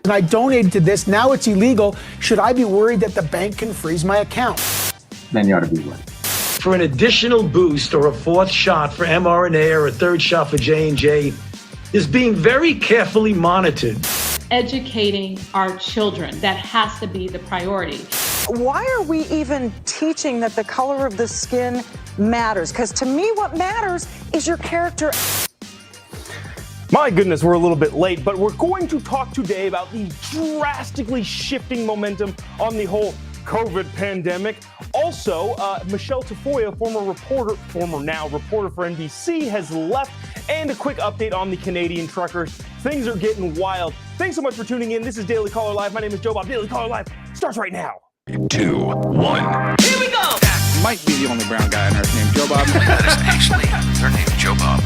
And I donated to this. Now it's illegal. Should I be worried that the bank can freeze my account? Then you ought to be worried. For an additional boost or a fourth shot for mRNA or a third shot for J&J is being very carefully monitored. Educating our children, that has to be the priority. Why are we even teaching that the color of the skin matters? Because to me, what matters is your character. My goodness, we're a little bit late, but we're going to talk today about the drastically shifting momentum on the whole COVID pandemic. Also, Michelle Tafoya, former now reporter for NBC, has left, and a quick update on the Canadian truckers. Things are getting wild. Thanks so much for tuning in. This is Daily Caller Live. My name is Jobob. Daily Caller Live starts right now. 2, 1. Here we go! That might be the only brown guy on earth named Jobob. That is actually her name, Jobob.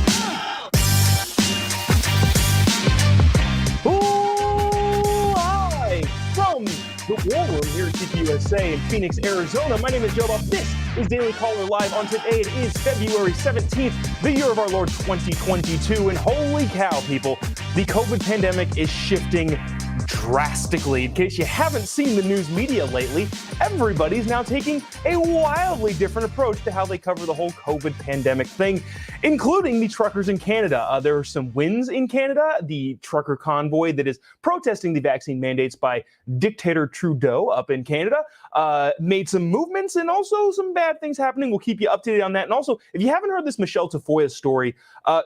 Hi from the War Room here at CPUSA in Phoenix, Arizona. My name is Jobob. This is Daily Caller Live. On today, it is February 17th, the year of our Lord 2022. And holy cow, people, the COVID pandemic is shifting drastically. In case you haven't seen the news media lately, everybody's now taking a wildly different approach to how they cover the whole COVID pandemic thing, including the truckers in Canada. There are some wins in Canada. The trucker convoy that is protesting the vaccine mandates by dictator Trudeau up in Canada made some movements, and also some bad things happening. We'll keep you updated on that. And also, if you haven't heard this Michelle Tafoya story,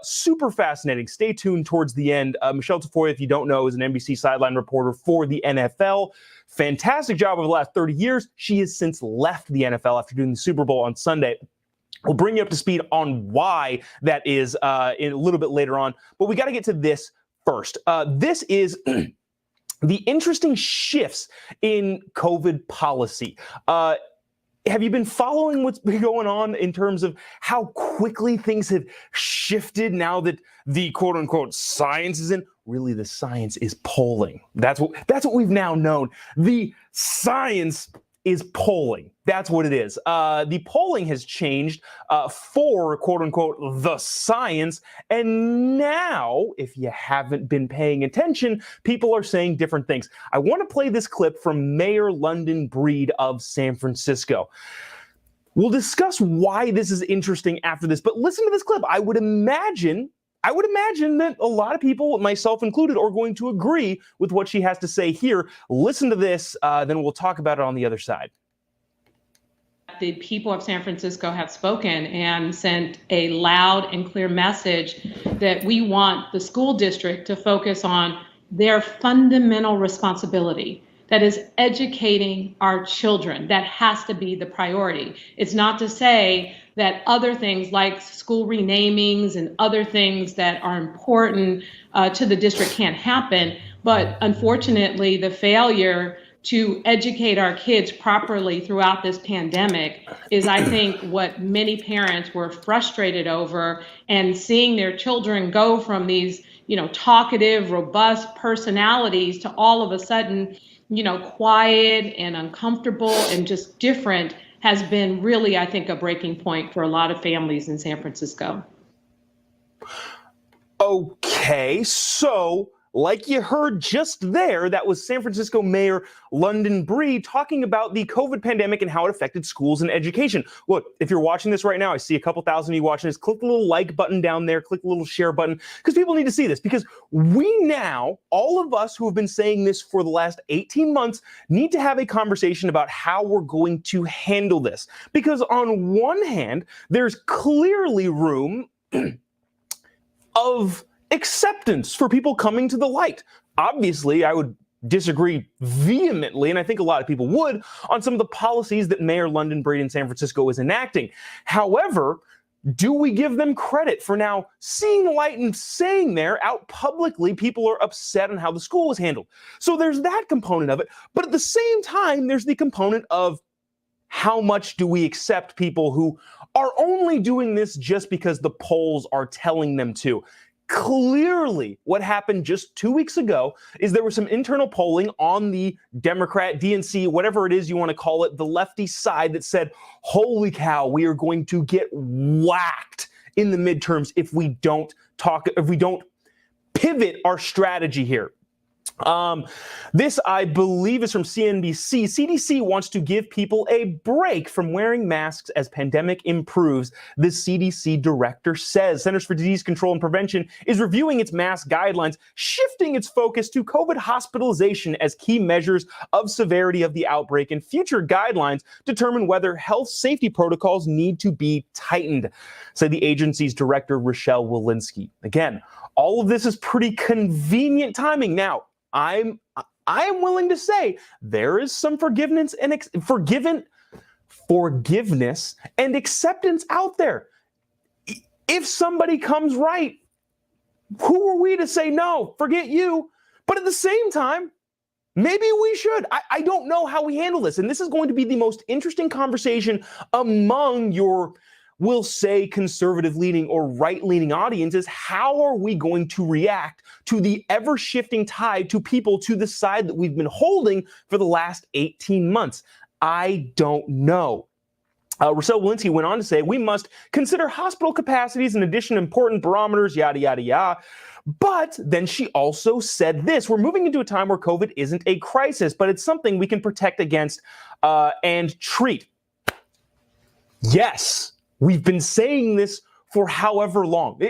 super fascinating. Stay tuned towards the end. Michelle Tafoya, if you don't know, is an NBC sideline reporter for the NFL. Fantastic job over the last 30 years. She has since left the NFL after doing the Super Bowl on Sunday. We'll bring you up to speed on why that is in a little bit later on. But we got to get to this first. This is the interesting shifts in COVID policy. Have you been following what's been going on in terms of how quickly things have shifted now that the quote unquote science is in? Really, the science is polling. That's what we've now known. The science is polling. That's what it is. The polling has changed for quote unquote the science. And now, if you haven't been paying attention, people are saying different things. I want to play this clip from Mayor London Breed of San Francisco. We'll discuss why this is interesting after this, but listen to this clip. I would imagine that a lot of people, myself included, are going to agree with what she has to say here. Listen to this, then we'll talk about it on the other side. The people of San Francisco have spoken and sent a loud and clear message that we want the school district to focus on their fundamental responsibility. That is educating our children. That has to be the priority. It's not to say that other things like school renamings and other things that are important to the district can't happen. But unfortunately, the failure to educate our kids properly throughout this pandemic is, I think, what many parents were frustrated over, and seeing their children go from these, talkative, robust personalities to all of a sudden, quiet and uncomfortable and just different has been really, I think, a breaking point for a lot of families in San Francisco. Okay, so like you heard just there, that was San Francisco Mayor London Breed talking about the COVID pandemic and how it affected schools and education. Look, if you're watching this right now, I see a couple thousand of you watching this. Click the little like button down there, click the little share button, because people need to see this. Because we now, all of us who have been saying this for the last 18 months, need to have a conversation about how we're going to handle this. Because on one hand, there's clearly room of acceptance for people coming to the light. Obviously, I would disagree vehemently, and I think a lot of people would, on some of the policies that Mayor London Breed in San Francisco is enacting. However, do we give them credit for now seeing the light and saying there out publicly people are upset on how the school was handled? So there's that component of it, but at the same time, there's the component of how much do we accept people who are only doing this just because the polls are telling them to? Clearly, what happened just 2 weeks ago is there was some internal polling on the Democrat, DNC, whatever it is you want to call it, the lefty side that said, holy cow, we are going to get whacked in the midterms if we don't pivot our strategy here. This, I believe, is from CNBC. CDC wants to give people a break from wearing masks as pandemic improves, the CDC director says. Centers for Disease Control and Prevention is reviewing its mask guidelines, shifting its focus to COVID hospitalization as key measures of severity of the outbreak, and future guidelines determine whether health safety protocols need to be tightened, said the agency's director, Rochelle Walensky. Again, all of this is pretty convenient timing. Now, I am willing to say there is some forgiveness and acceptance out there. If somebody comes right, who are we to say no? Forget you. But at the same time, maybe we should. I don't know how we handle this, and this is going to be the most interesting conversation among your, we'll say, conservative-leaning or right-leaning audiences. How are we going to react to the ever-shifting tide to people to the side that we've been holding for the last 18 months? I don't know. Rochelle Walensky went on to say, we must consider hospital capacities in addition to important barometers, yada, yada, yada. But then she also said this: we're moving into a time where COVID isn't a crisis, but it's something we can protect against and treat. Yes. We've been saying this for however long.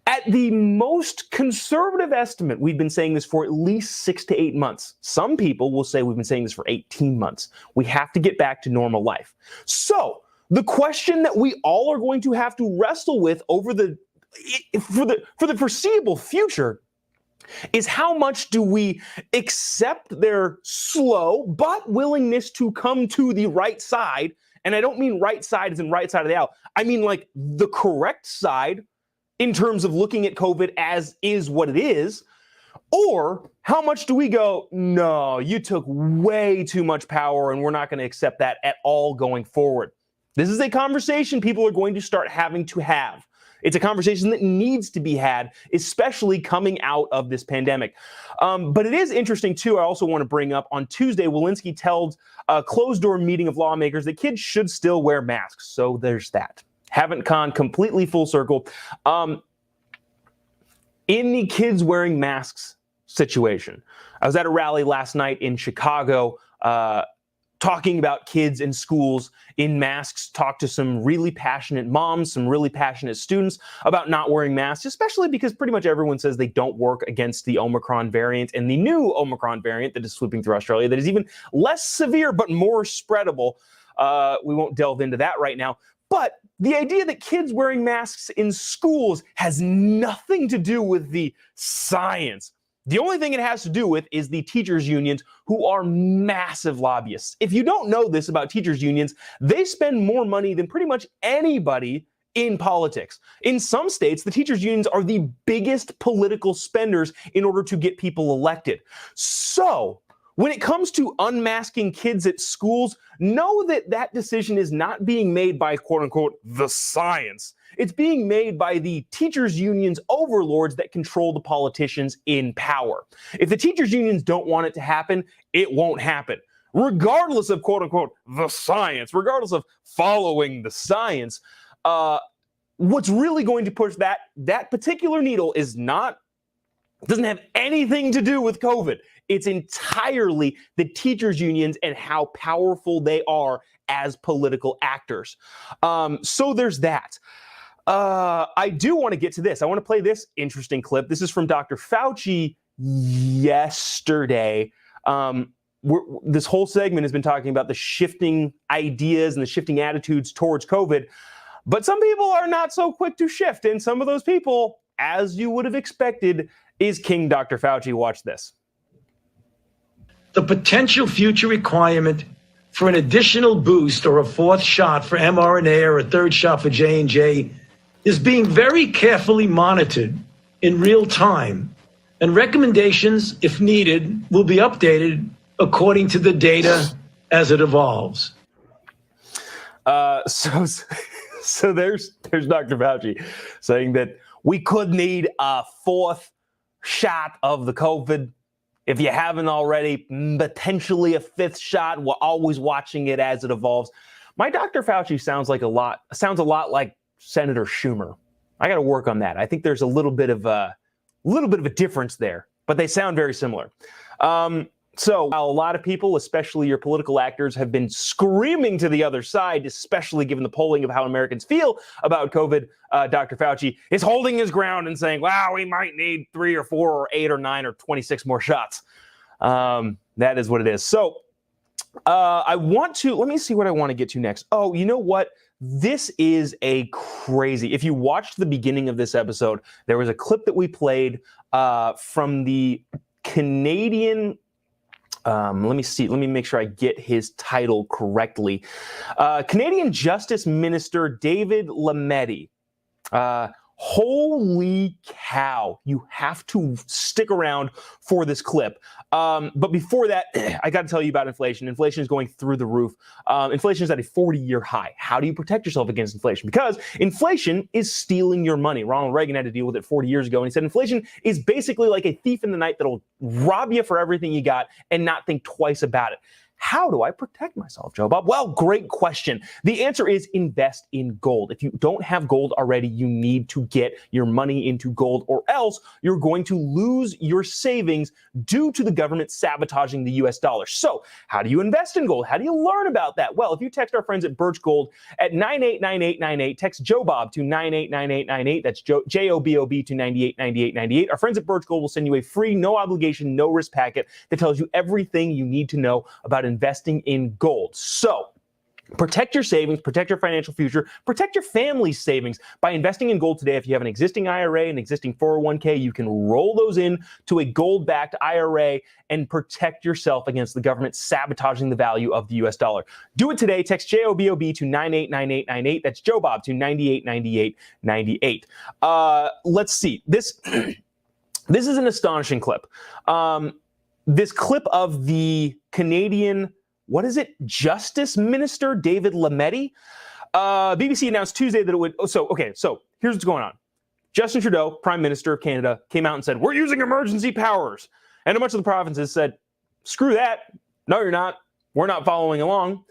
At the most conservative estimate, we've been saying this for at least 6 to 8 months. Some people will say we've been saying this for 18 months. We have to get back to normal life. So the question that we all are going to have to wrestle with for the foreseeable future is, how much do we accept their slow but willingness to come to the right side? And I don't mean right side as in right side of the aisle. I mean like the correct side in terms of looking at COVID as is what it is. Or how much do we go, no, you took way too much power and we're not going to accept that at all going forward? This is a conversation people are going to start having to have. It's a conversation that needs to be had, especially coming out of this pandemic. But it is interesting, too. I also want to bring up, on Tuesday, Walensky told a closed-door meeting of lawmakers that kids should still wear masks. So there's that. Haven't gone completely full circle. In the kids wearing masks situation, I was at a rally last night in Chicago, talking about kids in schools in masks, talked to some really passionate moms, some really passionate students about not wearing masks, especially because pretty much everyone says they don't work against the Omicron variant and the new Omicron variant that is sweeping through Australia that is even less severe but more spreadable. We won't delve into that right now. But the idea that kids wearing masks in schools has nothing to do with the science. The only thing it has to do with is the teachers' unions, who are massive lobbyists. If you don't know this about teachers' unions, they spend more money than pretty much anybody in politics. In some states, the teachers' unions are the biggest political spenders in order to get people elected. So when it comes to unmasking kids at schools, know that that decision is not being made by, quote unquote, the science. It's being made by the teachers' unions overlords that control the politicians in power. If the teachers' unions don't want it to happen, it won't happen. Regardless of, quote unquote, the science, regardless of following the science, what's really going to push that particular needle doesn't have anything to do with COVID. It's entirely the teachers' unions and how powerful they are as political actors. So there's that. I do want to get to this. I want to play this interesting clip. This is from Dr. Fauci yesterday. This whole segment has been talking about the shifting ideas and the shifting attitudes towards COVID. But some people are not so quick to shift. And some of those people, as you would have expected, is King Dr. Fauci. Watch this. The potential future requirement for an additional boost or a fourth shot for mRNA or a third shot for J&J is being very carefully monitored in real time, and recommendations, if needed, will be updated according to the data as it evolves. So there's Dr. Fauci saying that we could need a fourth shot of the COVID. If you haven't already, potentially a fifth shot. We're always watching it as it evolves. My Dr. Fauci sounds a lot like Senator Schumer. I got to work on that. I think there's a little bit of a difference there. but they sound very similar. So while a lot of people, especially your political actors, have been screaming to the other side, especially given the polling of how Americans feel about COVID, Dr. Fauci is holding his ground and saying, wow, we might need 3 or 4 or 8 or 9 or 26 more shots. That is what it is. So let me see what I want to get to next. Oh, you know what? This is a crazy. If you watched the beginning of this episode, there was a clip that we played from the Canadian. Let me make sure I get his title correctly. Canadian Justice Minister David Lametti. Holy cow. You have to stick around for this clip. But before that, I got to tell you about inflation. Inflation is going through the roof. Inflation is at a 40-year high. How do you protect yourself against inflation? Because inflation is stealing your money. Ronald Reagan had to deal with it 40 years ago. And he said inflation is basically like a thief in the night that'll rob you for everything you got and not think twice about it. How do I protect myself, Jobob? Well, great question. The answer is invest in gold. If you don't have gold already, you need to get your money into gold, or else you're going to lose your savings due to the government sabotaging the US dollar. So how do you invest in gold? How do you learn about that? Well, if you text our friends at Birch Gold at 989898, text Jobob to 989898, that's Jobob to 989898. Our friends at Birch Gold will send you a free, no obligation, no risk packet that tells you everything you need to know about investing in gold. So protect your savings, protect your financial future, protect your family's savings by investing in gold today. If you have an existing IRA, an existing 401k, you can roll those in to a gold-backed IRA and protect yourself against the government sabotaging the value of the US dollar. Do it today. Text JOBOB to 989898. That's Jobob to 989898. Let's see. This is an astonishing clip. This clip of the Canadian, Justice Minister David Lametti. BBC announced Tuesday that it would. So here's what's going on. Justin Trudeau, Prime Minister of Canada, came out and said, we're using emergency powers. And a bunch of the provinces said, screw that. No, you're not. We're not following along.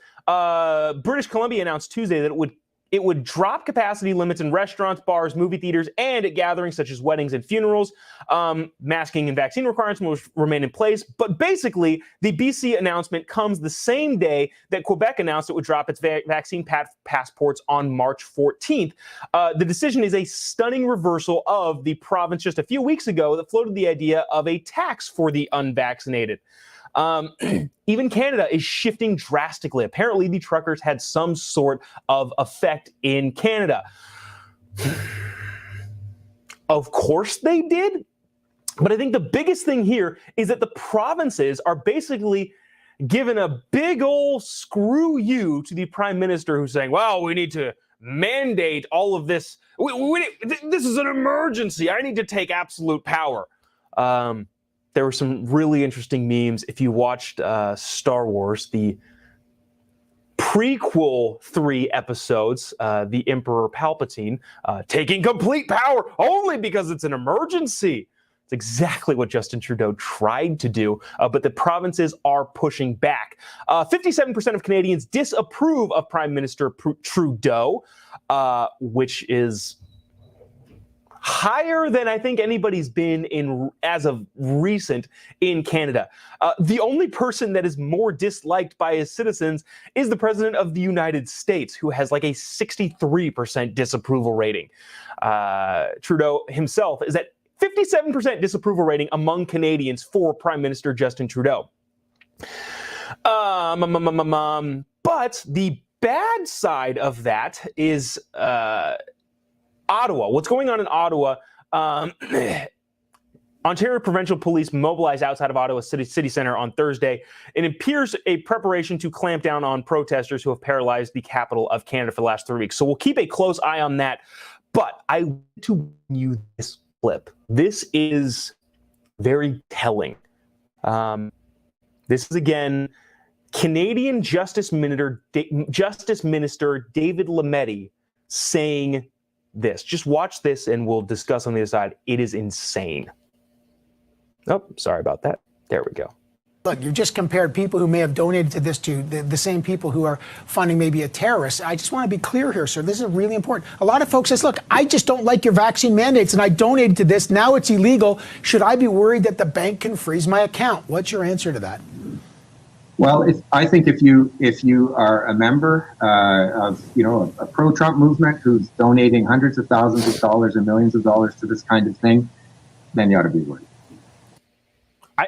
British Columbia announced Tuesday that it would drop capacity limits in restaurants, bars, movie theaters, and at gatherings such as weddings and funerals. Masking and vaccine requirements will remain in place. But basically, the BC announcement comes the same day that Quebec announced it would drop its vaccine passports on March 14th. The decision is a stunning reversal of the province just a few weeks ago that floated the idea of a tax for the unvaccinated. Even Canada is shifting drastically. Apparently, the truckers had some sort of effect in Canada. Of course they did. But I think the biggest thing here is that the provinces are basically giving a big old screw you to the Prime Minister who's saying, well, we need to mandate all of this. This is an emergency. I need to take absolute power. There were some really interesting memes. If you watched Star Wars, the prequel 3 episodes, the Emperor Palpatine taking complete power only because it's an emergency. It's exactly what Justin Trudeau tried to do, but the provinces are pushing back. 57% of Canadians disapprove of Prime Minister Trudeau, which is higher than I think anybody's been in as of recent in Canada. The only person that is more disliked by his citizens is the President of the United States, who has like a 63% disapproval rating. Trudeau himself is at 57% disapproval rating among Canadians for Prime Minister Justin Trudeau. But the bad side of that is Ottawa. What's going on in Ottawa? Ontario Provincial Police mobilized outside of Ottawa City Centre on Thursday. It appears a preparation to clamp down on protesters who have paralyzed the capital of Canada for the last 3 weeks. So we'll keep a close eye on that. But I want to bring you this clip. This is very telling. This is, again, Canadian Justice Minister David Lametti saying this. Just watch this and we'll discuss on the other side. It is insane. Oh, sorry about that. There we go. Look, you've just compared people who may have donated to this to the same people who are funding maybe a terrorist. I just want to be clear here, sir. This is really important. A lot of folks say, look, I just don't like your vaccine mandates and I donated to this. Now it's illegal. Should I be worried that the bank can freeze my account? What's your answer to that? Well, I think if you are a member of a pro-Trump movement who's donating hundreds of thousands of dollars and millions of dollars to this kind of thing, then you ought to be worried.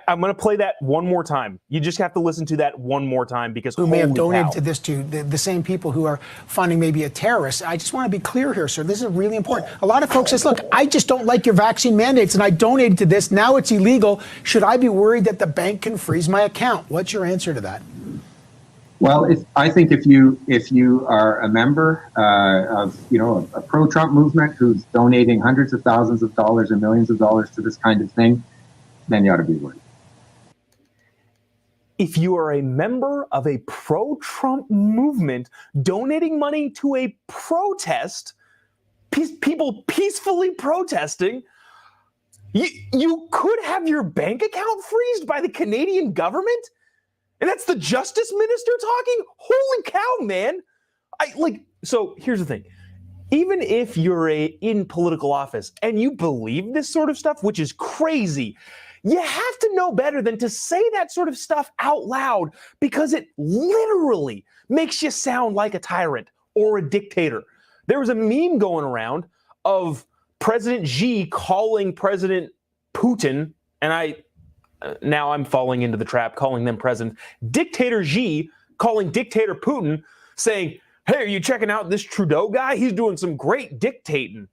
I'm going to play that one more time. You just have to listen to that one more time because who may have donated cow. to this to the same people who are funding maybe a terrorist. I just want to be clear here, sir. This is really important. A lot of folks say, look, I just don't like your vaccine mandates and I donated to this. Now it's illegal. Should I be worried that the bank can freeze my account? What's your answer to that? Well, I think if you are a member of a pro-Trump movement who's donating hundreds of thousands of dollars and millions of dollars to this kind of thing, then you ought to be worried. If you are a member of a pro-Trump movement donating money to a protest, people peacefully protesting, you could have your bank account freezed by the Canadian government? And that's the justice minister talking? Holy cow, man. So here's the thing. Even if you're in political office and you believe this sort of stuff, which is crazy, you have to know better than to say that sort of stuff out loud because it literally makes you sound like a tyrant or a dictator. There was a meme going around of President Xi calling President Putin, and now I'm falling into the trap calling them president, Dictator Xi calling Dictator Putin, saying, hey, are you checking out this Trudeau guy? He's doing some great dictating.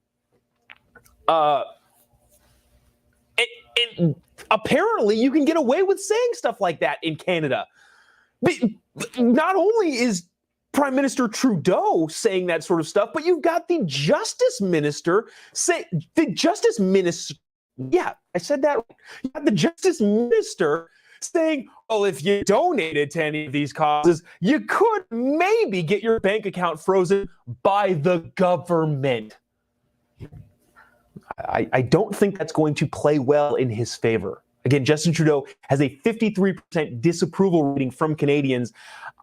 Apparently, you can get away with saying stuff like that in Canada. Not only is Prime Minister Trudeau saying that sort of stuff, but you've got the Justice Minister yeah, I said that. You got the Justice Minister saying, well, if you donated to any of these causes, you could maybe get your bank account frozen by the government. I don't think that's going to play well in his favor. Again, Justin Trudeau has a 53% disapproval rating from Canadians.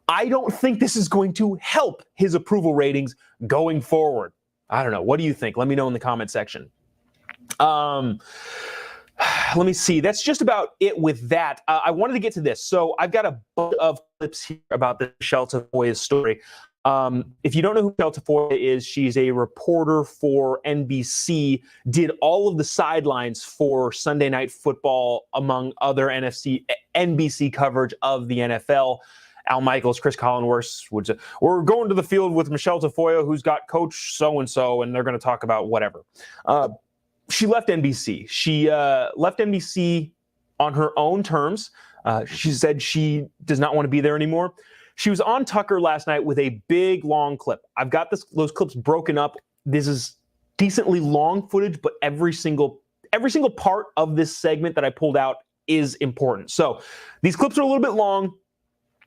I don't think this is going to help his approval ratings going forward. I don't know. What do you think? Let me know in the comment section. Let me see. That's just about it with that. I wanted to get to this. So I've got a bunch of clips here about the Michelle Tafoya story. If you don't know who Michelle Tafoya is, she's a reporter for NBC, did all of the sidelines for Sunday Night Football, among other NBC coverage of the NFL. Al Michaels, Chris Collinsworth would say, we're going to the field with Michelle Tafoya, who's got coach so-and-so, and they're going to talk about whatever. She left NBC. She left NBC on her own terms. She said she does not want to be there anymore. She was on Tucker last night with a big, long clip. I've got those clips broken up. This is decently long footage, but every single part of this segment that I pulled out is important. So these clips are a little bit long.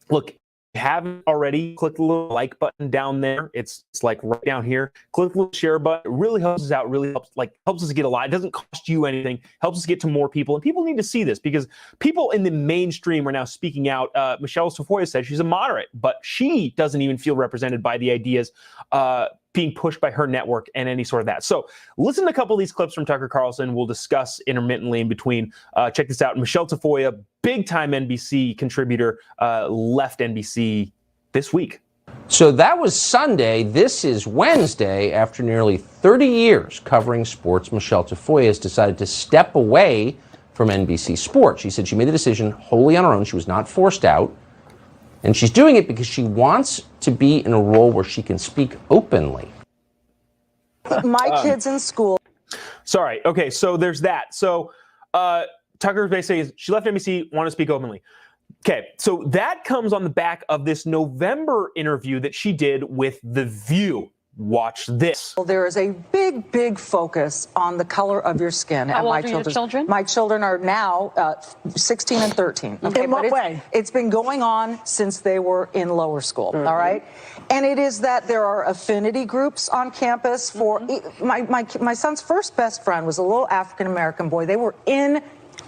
Look, if you haven't already, click the little like button down there. It's like right down here. Click the little share button. It really helps us out. Really helps us get a lot. It doesn't cost you anything. Helps us get to more people. And people need to see this because people in the mainstream are now speaking out. Michelle Tafoya said she's a moderate, but she doesn't even feel represented by the ideas being pushed by her network and any sort of that. So listen to a couple of these clips from Tucker Carlson. We'll discuss intermittently in between. Check this out. Michelle Tafoya, big-time NBC contributor, left NBC this week. So that was Sunday. This is Wednesday. After nearly 30 years covering sports, Michelle Tafoya has decided to step away from NBC Sports. She said she made the decision wholly on her own. She was not forced out. And she's doing it because she wants to be in a role where she can speak openly. My kids in school. Sorry. Okay, so there's that. So Tucker basically says she left NBC, want to speak openly. Okay, so that comes on the back of this November interview that she did with The View. Watch this. Well, there is a big focus on the color of your skin. How old are your children? My children are now 16 and 13. Okay, in what way? It's been going on since they were in lower school, all right? And it is that there are affinity groups on campus for... My son's first best friend was a little African-American boy. They were in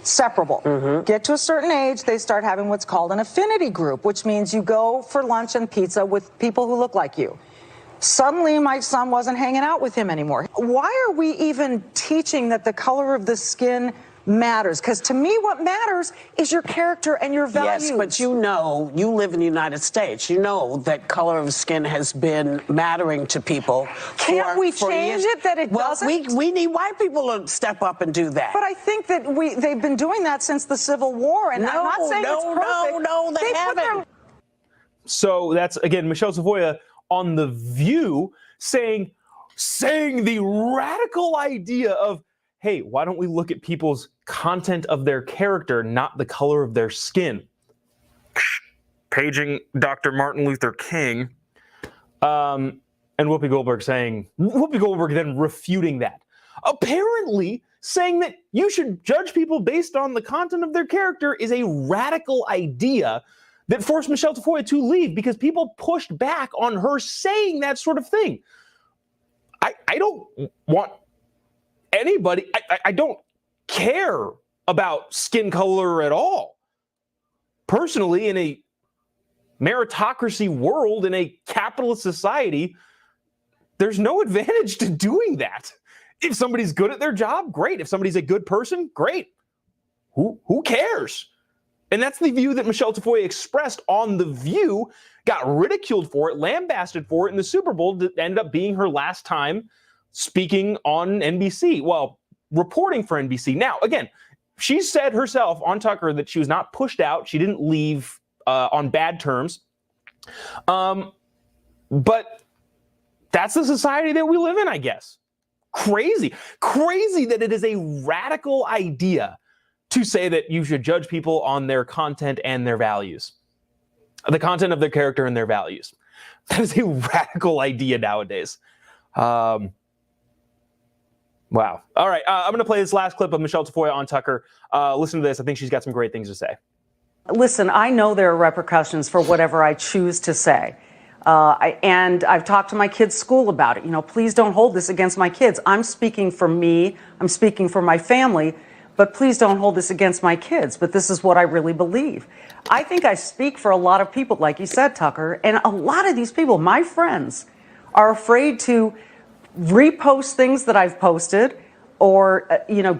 separable. Get to a certain age, they start having what's called an affinity group, which means you go for lunch and pizza with people who look like you. Suddenly, my son wasn't hanging out with him anymore. Why are we even teaching that the color of the skin matters? Because to me, what matters is your character and your values. Yes, but you know, you live in the United States. You know that color of skin has been mattering to people. Can't we change it that it doesn't? We need white people to step up and do that. But I think that they've been doing that since the Civil War, and I'm not saying it's perfect. No, they haven't. So that's, again, Michelle Tafoya on The View saying the radical idea of, hey, why don't we look at people's content of their character, not the color of their skin? Paging Dr. Martin Luther King, and Whoopi Goldberg then refuting that. Apparently saying that you should judge people based on the content of their character is a radical idea that forced Michelle Tafoya to leave because people pushed back on her saying that sort of thing. I don't want anybody, I don't care about skin color at all. Personally, in a meritocracy world, in a capitalist society, there's no advantage to doing that. If somebody's good at their job, great. If somebody's a good person, great. Who cares? And that's the view that Michelle Tafoya expressed on The View, got ridiculed for it, lambasted for it in the Super Bowl, that ended up being her last time speaking on NBC. Well, reporting for NBC. Now, again, she said herself on Tucker that she was not pushed out. She didn't leave on bad terms. But that's the society that we live in, I guess. Crazy that it is a radical idea to say that you should judge people on their content and their values. The content of their character and their values. That is a radical idea nowadays. Wow. All right, I'm going to play this last clip of Michelle Tafoya on Tucker. Listen to this. I think she's got some great things to say. Listen, I know there are repercussions for whatever I choose to say. And I've talked to my kids' school about it. You know, please don't hold this against my kids. I'm speaking for me. I'm speaking for my family. But please don't hold this against my kids. But this is what I really believe. I think I speak for a lot of people, like you said, Tucker. And a lot of these people, my friends, are afraid to repost things that I've posted or,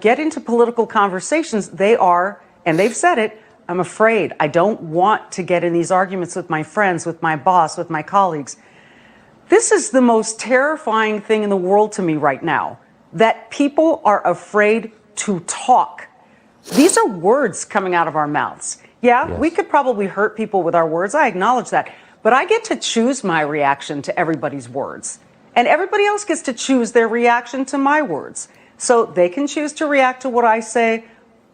get into political conversations. They are, and they've said it, I'm afraid. I don't want to get in these arguments with my friends, with my boss, with my colleagues. This is the most terrifying thing in the world to me right now, that people are afraid to talk. These are words coming out of our mouths. Yeah, yes. We could probably hurt people with our words. I acknowledge that. But I get to choose my reaction to everybody's words. And everybody else gets to choose their reaction to my words. So they can choose to react to what I say.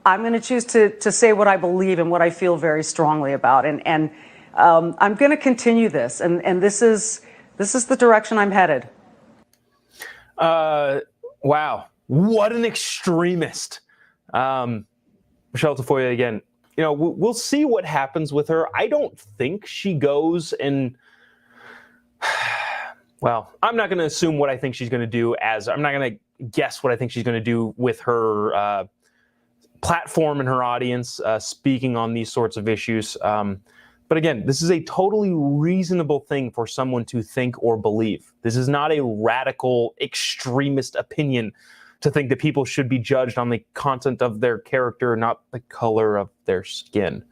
I'm going to choose to say what I believe and what I feel very strongly about. And I'm going to continue this. And this is the direction I'm headed. Wow. What an extremist. Michelle Tafoya, again, we'll see what happens with her. I don't think she goes and, well, I'm not going to assume what I think she's going to do I'm not going to guess what I think she's going to do with her platform and her audience speaking on these sorts of issues. But again, this is a totally reasonable thing for someone to think or believe. This is not a radical extremist opinion to think that people should be judged on the content of their character, not the color of their skin.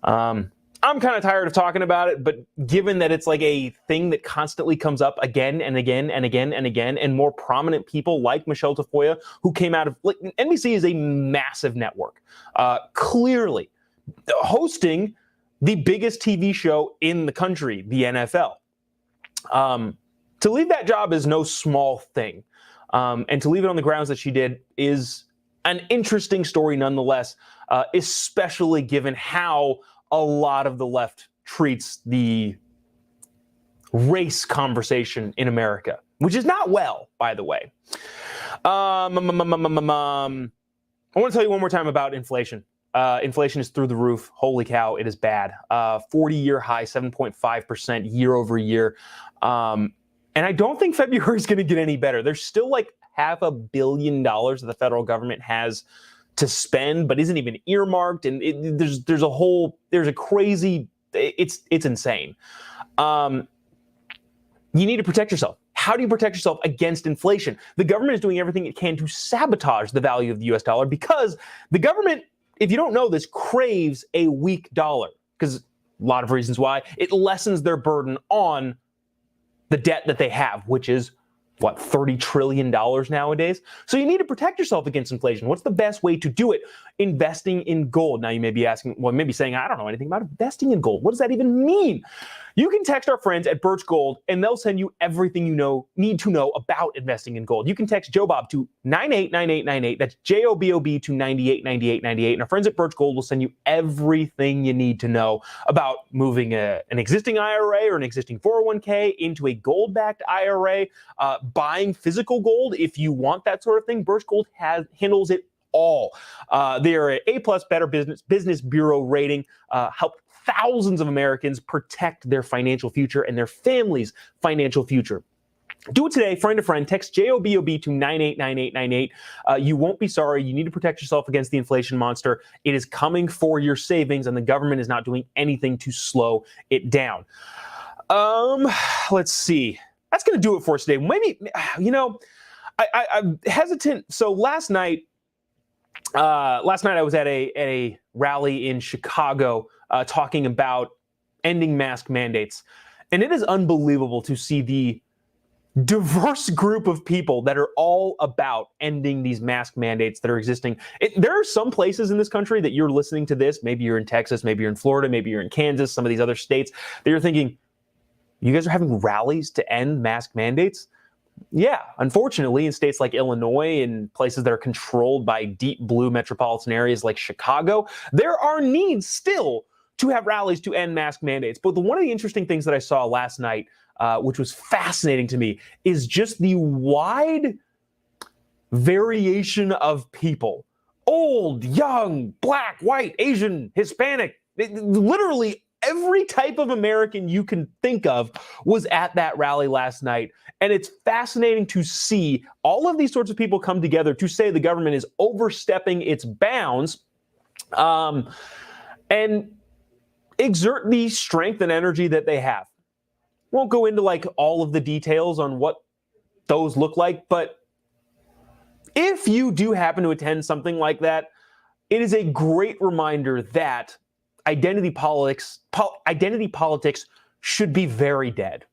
I'm kind of tired of talking about it, but given that it's like a thing that constantly comes up again and again and again and again, and more prominent people like Michelle Tafoya, who came out of, like, NBC is a massive network, clearly hosting the biggest TV show in the country, the NFL. To leave that job is no small thing. And to leave it on the grounds that she did is an interesting story nonetheless, especially given how a lot of the left treats the race conversation in America, which is not well, by the way. I want to tell you one more time about inflation. Inflation is through the roof. Holy cow, it is bad. 40-year high, 7.5% year over year. And I don't think February is going to get any better. There's still like $500 million that the federal government has to spend, but isn't even earmarked. And there's a crazy, it's insane. You need to protect yourself. How do you protect yourself against inflation? The government is doing everything it can to sabotage the value of the US dollar, because the government, if you don't know this, craves a weak dollar, because a lot of reasons why. It lessens their burden on the debt that they have, which is what, $30 trillion nowadays? So you need to protect yourself against inflation. What's the best way to do it? Investing in gold. Now you may be asking, well, maybe saying, I don't know anything about investing in gold. What does that even mean? You can text our friends at Birch Gold and they'll send you everything you need to know about investing in gold. You can text Jobob to 989898. That's Jobob to 989898. And our friends at Birch Gold will send you everything you need to know about moving an existing IRA or an existing 401k into a gold-backed IRA, buying physical gold if you want that sort of thing. Birch Gold handles it all. They are an A+ Better Business Bureau rating, help thousands of Americans protect their financial future and their family's financial future. Do it today, friend to friend. Text JOBOB to 989898. You won't be sorry. You need to protect yourself against the inflation monster. It is coming for your savings, and the government is not doing anything to slow it down. Let's see. That's going to do it for us today. Maybe, I'm hesitant. So last night I was at a rally in Chicago talking about ending mask mandates. And it is unbelievable to see the diverse group of people that are all about ending these mask mandates that are existing. There are some places in this country that you're listening to this, maybe you're in Texas, maybe you're in Florida, maybe you're in Kansas, some of these other states, that you're thinking, you guys are having rallies to end mask mandates? Yeah, unfortunately, in states like Illinois and places that are controlled by deep blue metropolitan areas like Chicago, there are needs still to have rallies to end mask mandates. But one of the interesting things that I saw last night, which was fascinating to me, is just the wide variation of people. Old, young, black, white, Asian, Hispanic, literally every type of American you can think of was at that rally last night. And it's fascinating to see all of these sorts of people come together to say the government is overstepping its bounds, and exert the strength and energy that they have. Won't go into like all of the details on what those look like, but if you do happen to attend something like that, it is a great reminder that identity politics should be very dead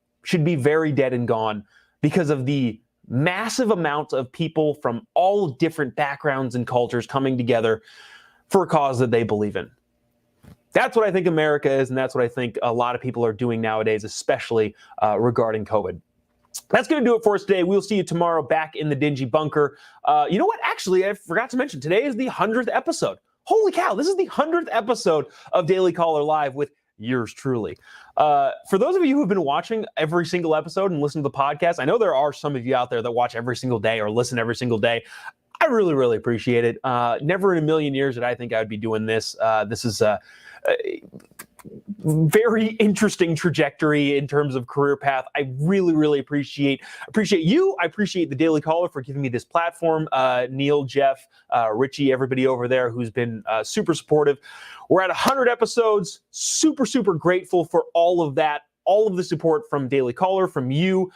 and gone, because of the massive amount of people from all different backgrounds and cultures coming together for a cause that they believe in. That's what I think America is, and that's what I think a lot of people are doing nowadays, especially regarding COVID. That's going to do it for us today. We'll see you tomorrow back in the dingy bunker. You know what? Actually, I forgot to mention, today is the 100th episode. Holy cow, this is the 100th episode of Daily Caller Live with yours truly. For those of you who have been watching every single episode and listen to the podcast, I know there are some of you out there that watch every single day or listen every single day. I really, really appreciate it. Never in a million years did I think I would be doing this. This is a very interesting trajectory in terms of career path. I really, really appreciate you. I appreciate the Daily Caller for giving me this platform. Neil, Jeff, Richie, everybody over there who's been super supportive. We're at 100 episodes. Super, super grateful for all of that, all of the support from Daily Caller, from you.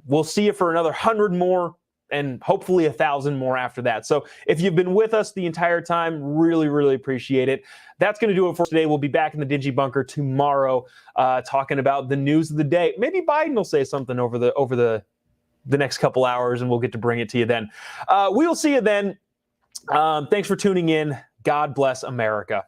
We'll see you for another 100 more, and hopefully 1,000 more after that. So if you've been with us the entire time, really, really appreciate it. That's going to do it for today. We'll be back in the dingy bunker tomorrow, talking about the news of the day. Maybe Biden will say something over the next couple hours, and we'll get to bring it to you then. We'll see you then. Thanks for tuning in. God bless America.